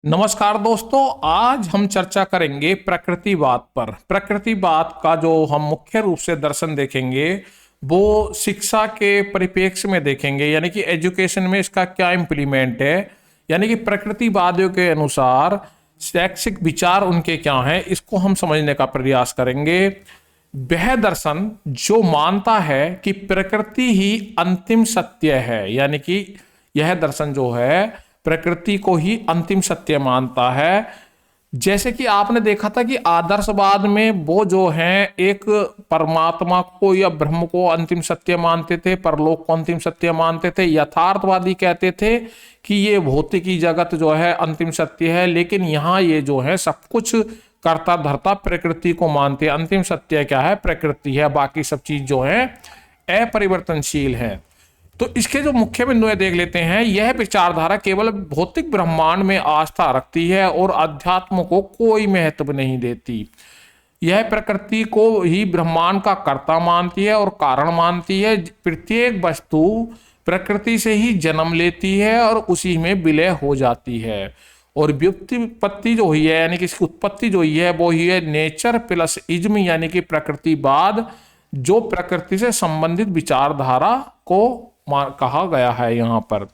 नमस्कार दोस्तों, आज हम चर्चा करेंगे प्रकृतिवाद पर। प्रकृतिवाद का जो हम मुख्य रूप से दर्शन देखेंगे वो शिक्षा के परिप्रेक्ष्य में देखेंगे, यानी कि एजुकेशन में इसका क्या इम्प्लीमेंट है। यानी कि प्रकृतिवादियों के अनुसार शैक्षिक विचार उनके क्या हैं, इसको हम समझने का प्रयास करेंगे। वह दर्शन जो मानता है कि प्रकृति ही अंतिम सत्य है, यानी कि यह दर्शन जो है प्रकृति को ही अंतिम सत्य मानता है। जैसे कि आपने देखा था कि आदर्शवाद में वो जो हैं एक परमात्मा को या ब्रह्म को अंतिम सत्य मानते थे, परलोक को अंतिम सत्य मानते थे। यथार्थवादी कहते थे कि ये भौतिकी जगत जो है अंतिम सत्य है, लेकिन यहाँ ये जो है सब कुछ करता धरता प्रकृति को मानते हैं। अंतिम सत्य क्या है? प्रकृति है, बाकी सब चीज जो है अपरिवर्तनशील है। तो इसके जो मुख्य बिंदु देख लेते हैं। यह विचारधारा केवल भौतिक ब्रह्मांड में आस्था रखती है और अध्यात्म को कोई महत्व नहीं देती। यह प्रकृति को ही ब्रह्मांड का कर्ता मानती है और कारण मानती है। प्रत्येक वस्तु प्रकृति से ही जन्म लेती है और उसी में विलय हो जाती है। और व्युत्पत्ति जो हुई है, यानी कि इसकी उत्पत्ति जो हुई है वो ही है नेचर प्लस इज्म, यानी कि प्रकृतिवाद, जो प्रकृति से संबंधित विचारधारा को कहा गया है यहां पर।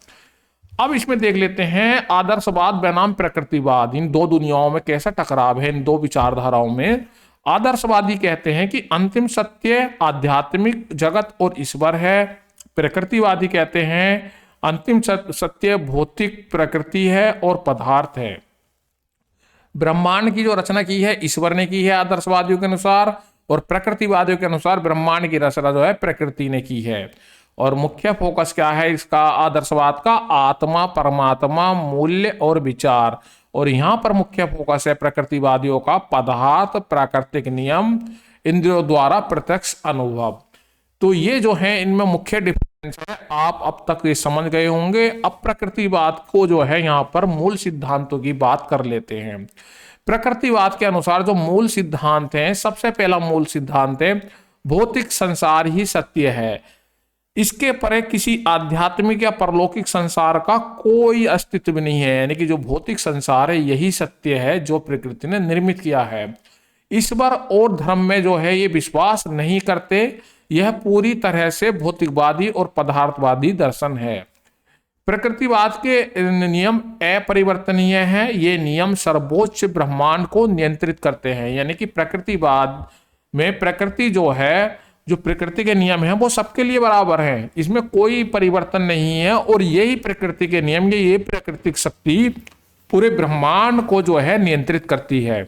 अब इसमें देख लेते हैं आदर्शवाद बनाम प्रकृतिवाद, इन दो दुनियाओं में कैसा टकराव है, इन दो विचारधाराओं में। आदर्शवादी कहते हैं कि अंतिम सत्य आध्यात्मिक जगत और ईश्वर है। प्रकृतिवादी कहते हैं अंतिम सत्य भौतिक प्रकृति है और पदार्थ है। ब्रह्मांड की जो रचना की है ईश्वर ने की है आदर्शवादियों के अनुसार, और प्रकृतिवादियों के अनुसार ब्रह्मांड की रचना जो है प्रकृति ने की है। और मुख्य फोकस क्या है इसका आदर्शवाद का? आत्मा, परमात्मा, मूल्य और विचार। और यहां पर मुख्य फोकस है प्रकृतिवादियों का पदार्थ, प्राकृतिक नियम, इंद्रियों द्वारा प्रत्यक्ष अनुभव। तो ये जो है इनमें मुख्य डिफरेंस है, आप अब तक ये समझ गए होंगे। अब प्रकृतिवाद को जो है यहाँ पर मूल सिद्धांतों की बात कर लेते हैं। प्रकृतिवाद के अनुसार जो मूल सिद्धांत हैं, सबसे पहला मूल सिद्धांत है भौतिक संसार ही सत्य है। इसके परे किसी आध्यात्मिक या परलौकिक संसार का कोई अस्तित्व नहीं है, यानी कि जो भौतिक संसार है यही सत्य है जो प्रकृति ने निर्मित किया है। ईश्वर और धर्म में जो है ये विश्वास नहीं करते। यह पूरी तरह से भौतिकवादी और पदार्थवादी दर्शन है। प्रकृतिवाद के नियम अपरिवर्तनीय हैं। ये नियम सर्वोच्च ब्रह्मांड को नियंत्रित करते हैं, यानी कि प्रकृतिवाद में प्रकृति जो है, जो प्रकृति के नियम हैं वो सबके लिए बराबर हैं, इसमें कोई परिवर्तन नहीं है। और यही प्रकृति के नियम, ये प्राकृतिक शक्ति पूरे ब्रह्मांड को जो है नियंत्रित करती है।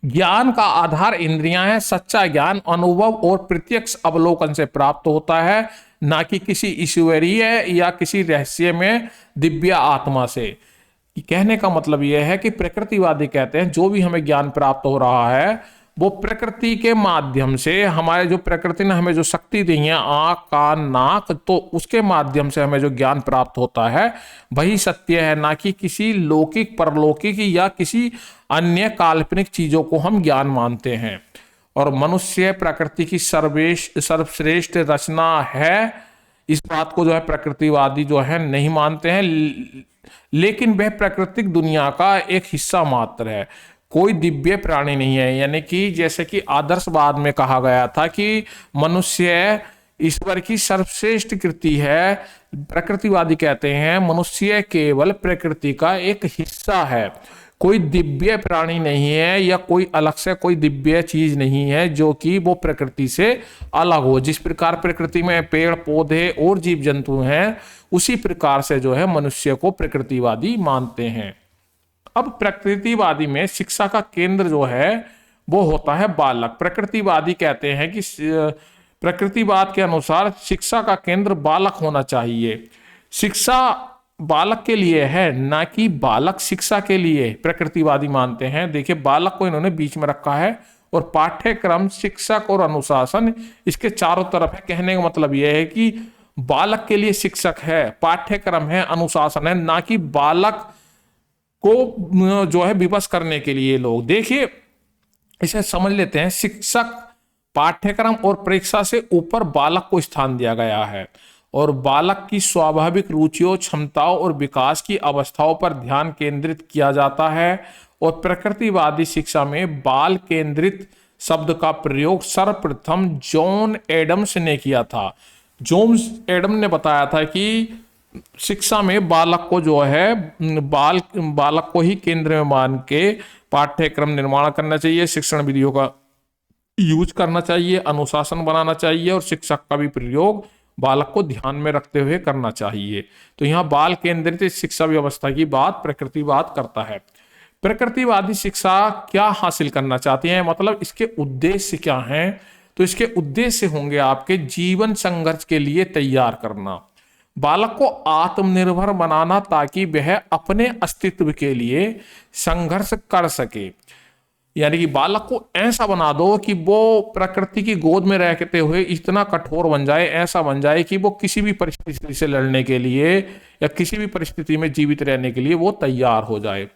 ज्ञान का आधार इंद्रियां हैं। सच्चा ज्ञान अनुभव और प्रत्यक्ष अवलोकन से प्राप्त होता है, ना कि किसी ईश्वरीय या किसी रहस्य में दिव्य आत्मा से। कहने का मतलब यह है कि प्रकृतिवादी कहते हैं जो भी हमें ज्ञान प्राप्त हो रहा है वो प्रकृति के माध्यम से, हमारे जो प्रकृति ने हमें जो शक्ति दी है, आंख, कान, नाक, तो उसके माध्यम से हमें जो ज्ञान प्राप्त होता है वही सत्य है, ना कि किसी लौकिक, परलौकिक या किसी अन्य काल्पनिक चीजों को हम ज्ञान मानते हैं। और मनुष्य प्रकृति की सर्वश्रेष्ठ रचना है, इस बात को जो है प्रकृतिवादी जो है नहीं मानते हैं, लेकिन वह प्राकृतिक दुनिया का एक हिस्सा मात्र है, कोई दिव्य प्राणी नहीं है। यानी कि जैसे कि आदर्शवाद में कहा गया था कि मनुष्य ईश्वर की सर्वश्रेष्ठ कृति है, प्रकृतिवादी कहते हैं मनुष्य केवल प्रकृति का एक हिस्सा है, कोई दिव्य प्राणी नहीं है या कोई अलग से कोई दिव्य चीज नहीं है जो कि वो प्रकृति से अलग हो। जिस प्रकार प्रकृति में पेड़ पौधे और जीव जंतु हैं, उसी प्रकार से जो है मनुष्य को प्रकृतिवादी मानते हैं। अब प्रकृतिवादी में शिक्षा का केंद्र जो है वो होता है बालक। प्रकृतिवादी कहते हैं कि प्रकृतिवाद के अनुसार शिक्षा का केंद्र बालक होना चाहिए। शिक्षा बालक के लिए है, ना कि बालक शिक्षा के लिए, प्रकृतिवादी मानते हैं। देखिए, बालक को इन्होंने बीच में रखा है और पाठ्यक्रम, शिक्षक और अनुशासन इसके चारों तरफ है। कहने का मतलब यह है कि बालक के लिए शिक्षक है, पाठ्यक्रम है, अनुशासन है, ना कि बालक को जो है विवश करने के लिए लोग। देखिए, इसे समझ लेते हैं, शिक्षक, पाठ्यक्रम और परीक्षा से ऊपर बालक को स्थान दिया गया है। और बालक की स्वाभाविक रुचियों, क्षमताओं और विकास की अवस्थाओं पर ध्यान केंद्रित किया जाता है। और प्रकृतिवादी शिक्षा में बाल केंद्रित शब्द का प्रयोग सर्वप्रथम जॉन एडम्स ने किया था। जॉन एडम ने बताया था कि शिक्षा में बालक को जो है बालक को ही केंद्र में मान के पाठ्यक्रम निर्माण करना चाहिए, शिक्षण विधियों का यूज करना चाहिए, अनुशासन बनाना चाहिए और शिक्षक का भी प्रयोग बालक को ध्यान में रखते हुए करना चाहिए। तो यहाँ बाल केंद्रित शिक्षा व्यवस्था की बात प्रकृतिवाद करता है। प्रकृतिवादी शिक्षा क्या हासिल करना चाहती है, मतलब इसके उद्देश्य क्या हैं? तो इसके उद्देश्य होंगे आपके जीवन संघर्ष के लिए तैयार करना, बालक को आत्मनिर्भर बनाना ताकि वह अपने अस्तित्व के लिए संघर्ष कर सके। यानी कि बालक को ऐसा बना दो कि वो प्रकृति की गोद में रहते हुए इतना कठोर बन जाए, ऐसा बन जाए कि वो किसी भी परिस्थिति से लड़ने के लिए या किसी भी परिस्थिति में जीवित रहने के लिए वो तैयार हो जाए।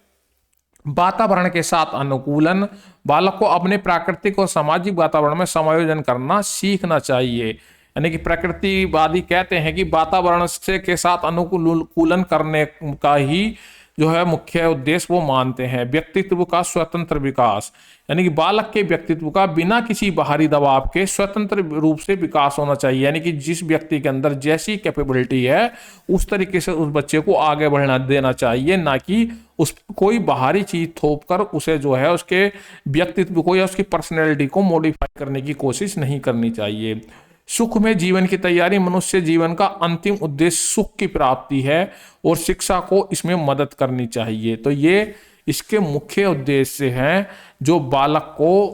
वातावरण के साथ अनुकूलन, बालक को अपने प्राकृतिक और सामाजिक वातावरण में समायोजन करना सीखना चाहिए। यानी कि प्रकृतिवादी कहते हैं कि वातावरण से के साथ अनुकूलन करने का ही जो है मुख्य उद्देश्य वो मानते हैं। व्यक्तित्व का स्वतंत्र विकास, यानी कि बालक के व्यक्तित्व का बिना किसी बाहरी दबाव के स्वतंत्र रूप से विकास होना चाहिए। यानी कि जिस व्यक्ति के अंदर जैसी कैपेबिलिटी है उस तरीके से उस बच्चे को आगे बढ़ना देना चाहिए, ना कि उस कोई बाहरी चीज थोप कर उसे जो है उसके व्यक्तित्व को या उसकी पर्सनैलिटी को मॉडिफाई करने की कोशिश नहीं करनी चाहिए। सुख में जीवन की तैयारी, मनुष्य जीवन का अंतिम उद्देश्य सुख की प्राप्ति है और शिक्षा को इसमें मदद करनी चाहिए। तो ये इसके मुख्य उद्देश्य हैं जो बालक को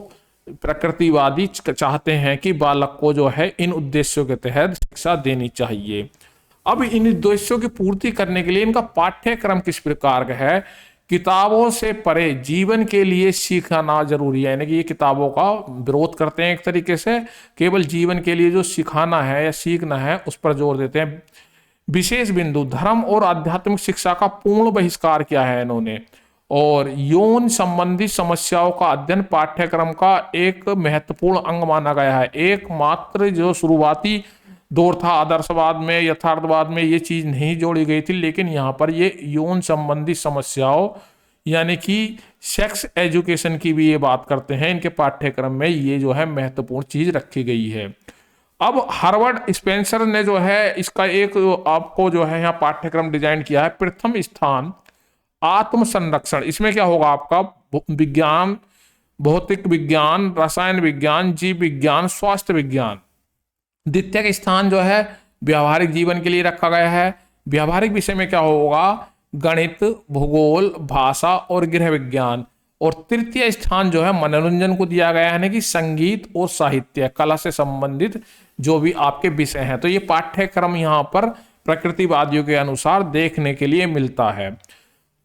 प्रकृतिवादी चाहते हैं कि बालक को जो है इन उद्देश्यों के तहत शिक्षा देनी चाहिए। अब इन उद्देश्यों की पूर्ति करने के लिए इनका पाठ्यक्रम किस प्रकार का है? किताबों से परे जीवन के लिए सीखना जरूरी है। यानी कि ये किताबों का विरोध करते हैं एक तरीके से, केवल जीवन के लिए जो सिखाना है या सीखना है उस पर जोर देते हैं। विशेष बिंदु, धर्म और आध्यात्मिक शिक्षा का पूर्ण बहिष्कार किया है इन्होंने। और यौन संबंधी समस्याओं का अध्ययन पाठ्यक्रम का एक महत्वपूर्ण अंग माना गया है। एकमात्र जो शुरुआती दौर था आदर्शवाद में, यथार्थवाद में ये चीज नहीं जोड़ी गई थी, लेकिन यहाँ पर ये यौन संबंधी समस्याओं यानी कि सेक्स एजुकेशन की भी ये बात करते हैं। इनके पाठ्यक्रम में ये जो है महत्वपूर्ण चीज रखी गई है। अब हार्वर्ड स्पेंसर ने जो है इसका एक आपको जो है यहाँ पाठ्यक्रम डिजाइन किया है। प्रथम स्थान आत्म संरक्षण, इसमें क्या होगा आपका विज्ञान, भौतिक विज्ञान, रसायन विज्ञान, जीव विज्ञान, स्वास्थ्य विज्ञान। द्वितीय स्थान जो है व्यवहारिक जीवन के लिए रखा गया है। व्यवहारिक विषय में क्या होगा? गणित, भूगोल, भाषा और गृह विज्ञान। और तृतीय स्थान जो है मनोरंजन को दिया गया है, कि संगीत और साहित्य, कला से संबंधित जो भी आपके विषय हैं। तो ये पाठ्यक्रम यहाँ पर प्रकृतिवादियों के अनुसार देखने के लिए मिलता है।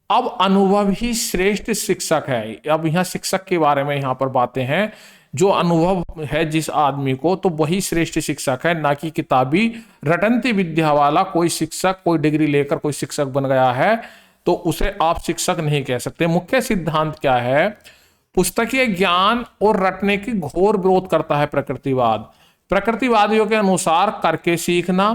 अब अनुभव ही श्रेष्ठ शिक्षक है। अब यहाँ शिक्षक के बारे में यहाँ पर बातें हैं। जो अनुभव है जिस आदमी को, तो वही श्रेष्ठ शिक्षक है, ना कि किताबी रटंती विद्या वाला कोई शिक्षक। कोई डिग्री लेकर कोई शिक्षक बन गया है तो उसे आप शिक्षक नहीं कह सकते। मुख्य सिद्धांत क्या है? पुस्तकीय ज्ञान और रटने की घोर विरोध करता है प्रकृतिवाद। प्रकृतिवादियों के अनुसार करके सीखना,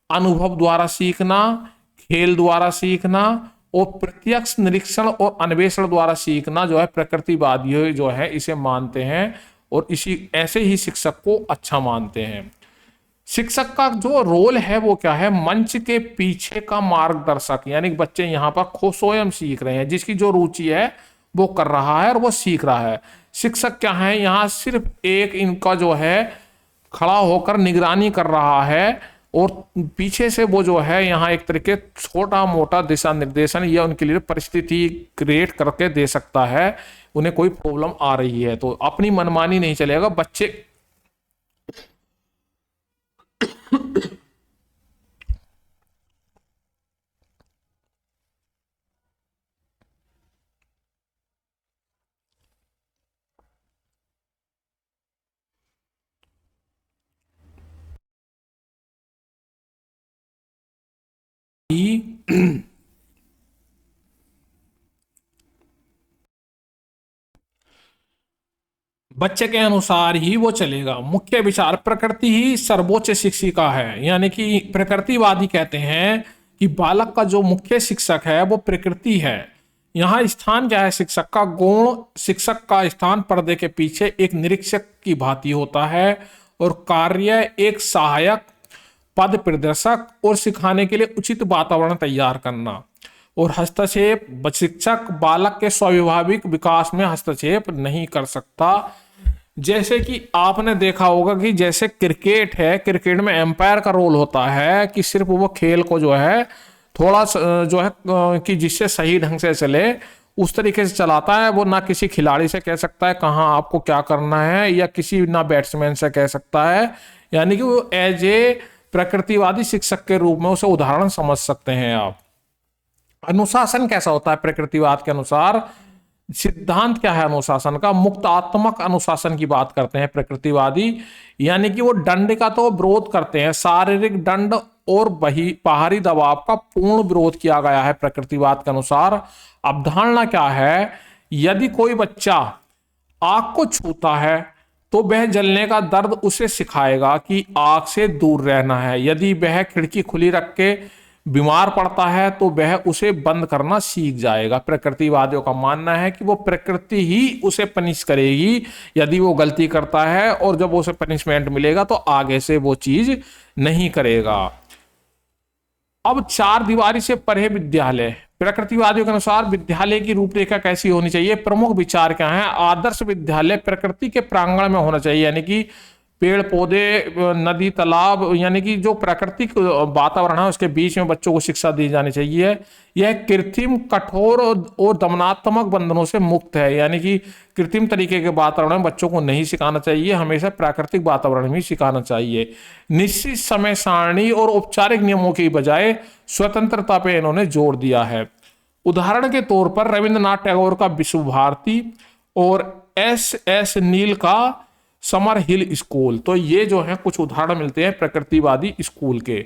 अनुभव द्वारा सीखना, खेल द्वारा सीखना और प्रत्यक्ष निरीक्षण और अन्वेषण द्वारा सीखना जो है प्रकृतिवादी जो है इसे मानते हैं और इसी ऐसे ही शिक्षक को अच्छा मानते हैं। शिक्षक का जो रोल है वो क्या है? मंच के पीछे का मार्गदर्शक। यानी कि बच्चे यहाँ पर खुद स्वयं सीख रहे हैं, जिसकी जो रुचि है वो कर रहा है और वो सीख रहा है। शिक्षक क्या है? यहाँ सिर्फ एक इनका जो है खड़ा होकर निगरानी कर रहा है और पीछे से वो जो है यहाँ एक तरीके छोटा मोटा दिशा निर्देशन या उनके लिए परिस्थिति क्रिएट करके दे सकता है। उन्हें कोई प्रॉब्लम आ रही है तो अपनी मनमानी नहीं चलेगा। बच्चे बच्चे के अनुसार ही वो चलेगा। मुख्य विचार, प्रकृति ही सर्वोच्च शिक्षिका है। यानी कि प्रकृतिवादी कहते हैं कि बालक का जो मुख्य शिक्षक है वो प्रकृति है। यहाँ स्थान क्या है शिक्षक का? गुण, शिक्षक का स्थान पर्दे के पीछे एक निरीक्षक की भांति होता है और कार्य एक सहायक, पद प्रदर्शक और सिखाने के लिए उचित वातावरण तैयार करना। और हस्तक्षेप, शिक्षक बालक के स्वाभाविक विकास में हस्तक्षेप नहीं कर सकता। जैसे कि आपने देखा होगा कि जैसे क्रिकेट है, क्रिकेट में एम्पायर का रोल होता है कि सिर्फ वो खेल को जो है थोड़ा जो है कि जिससे सही ढंग से चले उस तरीके से चलाता है। वो ना किसी खिलाड़ी से कह सकता है कहाँ आपको क्या करना है, या किसी ना बैट्समैन से कह सकता है। यानी कि वो एज ए प्रकृतिवादी शिक्षक के रूप में उसे उदाहरण समझ सकते हैं आप। अनुशासन कैसा होता है प्रकृतिवाद के अनुसार? सिद्धांत क्या है अनुशासन का? मुक्तात्मक अनुशासन की बात करते हैं प्रकृतिवादी। यानी कि वो दंड का तो विरोध करते हैं, शारीरिक दंड और बाहरी दबाव का पूर्ण विरोध किया गया है प्रकृतिवाद के अनुसार। अवधारणा क्या है? यदि कोई बच्चा आग को छूता है तो वह जलने का दर्द उसे सिखाएगा कि आग से दूर रहना है। यदि वह खिड़की खुली रख के बीमार पड़ता है तो वह उसे बंद करना सीख जाएगा। प्रकृतिवादियों का मानना है कि वो प्रकृति ही उसे पनिश करेगी यदि वो गलती करता है, और जब उसे पनिशमेंट मिलेगा तो आगे से वो चीज नहीं करेगा। अब चार दीवारी से परे विद्यालय, प्रकृतिवादियों के अनुसार विद्यालय की रूपरेखा कैसी होनी चाहिए? प्रमुख विचार क्या है? आदर्श विद्यालय प्रकृति के प्रांगण में होना चाहिए। यानी कि पेड़ पौधे, नदी, तालाब, यानी कि जो प्राकृतिक वातावरण है उसके बीच में बच्चों को शिक्षा दी जानी चाहिए। यह कृत्रिम, कठोर और दमनात्मक बंधनों से मुक्त है। यानी कि कृत्रिम तरीके के वातावरण में बच्चों को नहीं सिखाना चाहिए, हमेशा प्राकृतिक वातावरण में सिखाना चाहिए। निश्चित समय सारणी और औपचारिक नियमों की बजाय स्वतंत्रता पे इन्होंने जोर दिया है। उदाहरण के तौर पर रविंद्रनाथ टैगोर का विश्व भारती और एस नील का समर हिल स्कूल। तो ये जो है कुछ उदाहरण मिलते हैं प्रकृतिवादी स्कूल के।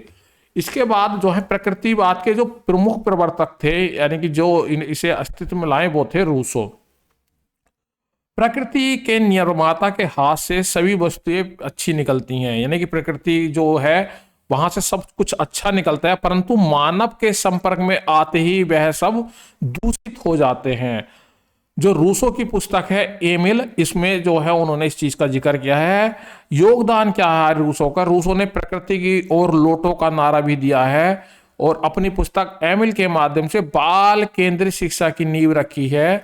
इसके बाद जो है प्रकृतिवाद के जो प्रमुख प्रवर्तक थे, यानी कि जो इसे अस्तित्व में लाए, वो थे रूसो। प्रकृति के निर्माता के हाथ से सभी वस्तुएं अच्छी निकलती हैं। यानी कि प्रकृति जो है वहां से सब कुछ अच्छा निकलता है, परंतु मानव के संपर्क में आते ही वह सब दूषित हो जाते हैं। जो रूसो की पुस्तक है एमिल, इसमें जो है उन्होंने इस चीज का जिक्र किया है। योगदान क्या है रूसो का? रूसो ने प्रकृति की ओर लौटो का नारा भी दिया है और अपनी पुस्तक एमिल के माध्यम से बाल केंद्रित शिक्षा की नींव रखी है।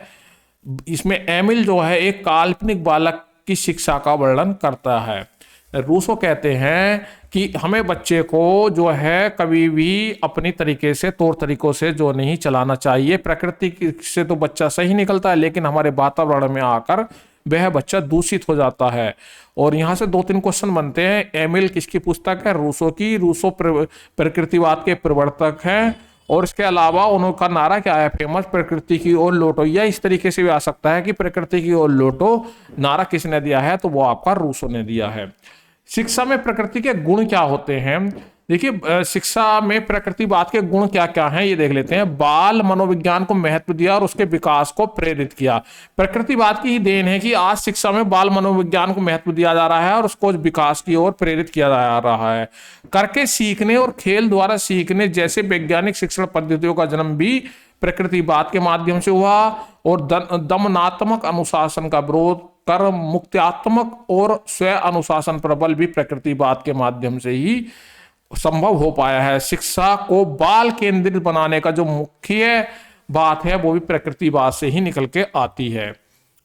इसमें एमिल जो है एक काल्पनिक बालक की शिक्षा का वर्णन करता है। रूसो कहते हैं कि हमें बच्चे को जो है कभी भी अपनी तरीके से, तौर तरीकों से जो नहीं चलाना चाहिए। प्रकृति से तो बच्चा सही निकलता है, लेकिन हमारे वातावरण में आकर वह बच्चा दूषित हो जाता है। और यहाँ से 2-3 क्वेश्चन बनते हैं। एमिल किसकी पुस्तक है? रूसो की। रूसो प्रकृतिवाद के प्रवर्तक हैं। और इसके अलावा उनका नारा क्या है फेमस? प्रकृति की ओर लौटो। या इस तरीके से भी आ सकता है कि प्रकृति की ओर लौटो नारा किसने दिया है? तो वो आपका रूसो ने दिया है। शिक्षा में प्रकृति के गुण क्या होते हैं? देखिए, शिक्षा में प्रकृतिवाद के गुण क्या क्या हैं ये देख लेते हैं। बाल मनोविज्ञान को महत्व दिया और उसके विकास को प्रेरित किया। प्रकृतिवाद की ही देन है कि आज शिक्षा में बाल मनोविज्ञान को महत्व दिया जा रहा है और उसको विकास की ओर प्रेरित किया जा रहा है। करके सीखने और खेल द्वारा सीखने जैसे वैज्ञानिक शिक्षण पद्धतियों का जन्म भी प्रकृतिवाद के माध्यम से हुआ। और दमनात्मक अनुशासन का विरोध कर मुक्त्यात्मक और स्व अनुशासन प्रबल भी प्रकृतिवाद के माध्यम से ही संभव हो पाया है। शिक्षा को बाल केंद्रित बनाने का जो मुख्य बात है वो भी प्रकृतिवाद से ही निकल के आती है।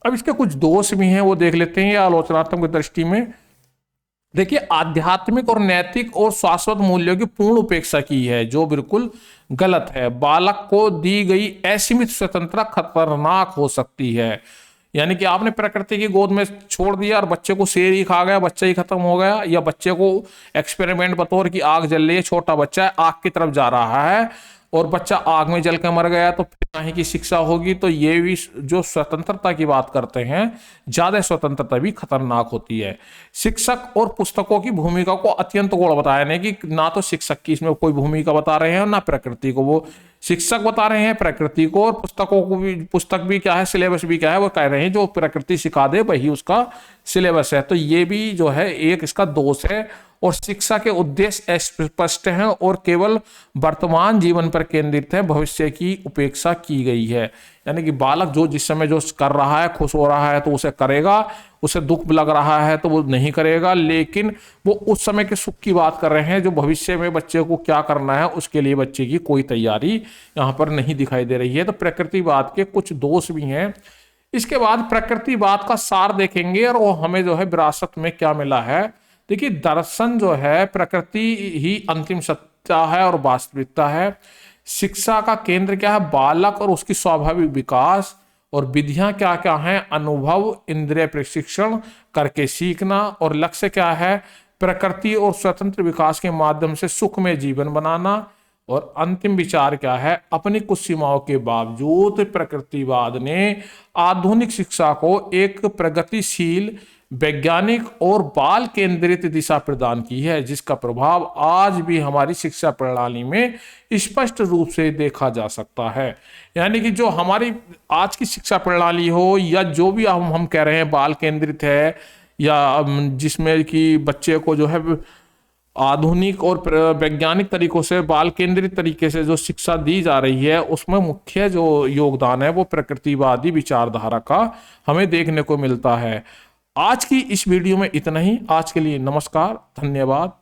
अब इसके कुछ दोष भी हैं, वो देख लेते हैं आलोचनात्मक दृष्टि में। देखिए, आध्यात्मिक और नैतिक और शाश्वत मूल्यों की पूर्ण उपेक्षा की है, जो बिल्कुल गलत है। बालक को दी गई असीमित स्वतंत्रता खतरनाक हो सकती है। यानी कि आपने प्रकृति की गोद में छोड़ दिया और बच्चे को शेर ही खा गया, बच्चा ही खत्म हो गया। या बच्चे को एक्सपेरिमेंट बतौर की आग जल रही है, छोटा बच्चा है, आग की तरफ जा रहा है और बच्चा आग में जल के मर गया, तो फिर कहीं की शिक्षा होगी? तो ये भी जो स्वतंत्रता की बात करते हैं, ज्यादा स्वतंत्रता भी खतरनाक होती है। शिक्षक और पुस्तकों की भूमिका को अत्यंत गौण बताया, नहीं कि ना तो शिक्षक की इसमें कोई भूमिका बता रहे हैं और ना प्रकृति को। वो शिक्षक बता रहे हैं प्रकृति को, और पुस्तकों को भी, पुस्तक भी क्या है, सिलेबस भी क्या है, वो कह रहे हैं जो प्रकृति सिखा दे वही उसका सिलेबस है। तो ये भी जो है एक इसका दोष है। और शिक्षा के उद्देश्य स्पष्ट हैं और केवल वर्तमान जीवन पर केंद्रित है, भविष्य की उपेक्षा की गई है। यानी कि बालक जो जिस समय जो कर रहा है, खुश हो रहा है तो उसे करेगा, उसे दुख लग रहा है तो वो नहीं करेगा, लेकिन वो उस समय के सुख की बात कर रहे हैं। जो भविष्य में बच्चे को क्या करना है उसके लिए बच्चे की कोई तैयारी यहाँ पर नहीं दिखाई दे रही है। तो प्रकृतिवाद के कुछ दोष भी हैं। इसके बाद प्रकृतिवाद का सार देखेंगे और वो हमें जो है विरासत में क्या मिला है। देखिए, दर्शन जो है प्रकृति ही अंतिम सत्ता है और वास्तविकता है। शिक्षा का केंद्र क्या है, बालक और उसकी स्वाभाविक विकास। और विधियां क्या क्या हैं, अनुभव, इंद्रिय प्रशिक्षण करके सीखना। और लक्ष्य क्या है, प्रकृति और स्वतंत्र विकास के माध्यम से सुखमय जीवन बनाना। और अंतिम विचार क्या है, अपनी कुछ सीमाओं के बावजूद प्रकृतिवाद ने आधुनिक शिक्षा को एक प्रगतिशील, वैज्ञानिक और बाल केंद्रित दिशा प्रदान की है, जिसका प्रभाव आज भी हमारी शिक्षा प्रणाली में स्पष्ट रूप से देखा जा सकता है। यानी कि जो हमारी आज की शिक्षा प्रणाली हो, या जो भी हम कह रहे हैं बाल केंद्रित है, या जिसमें कि बच्चे को जो है आधुनिक और वैज्ञानिक तरीकों से, बाल केंद्रित तरीके से जो शिक्षा दी जा रही है, उसमें मुख्य जो योगदान है वो प्रकृतिवादी विचारधारा का हमें देखने को मिलता है। आज की इस वीडियो में इतना ही। आज के लिए नमस्कार, धन्यवाद।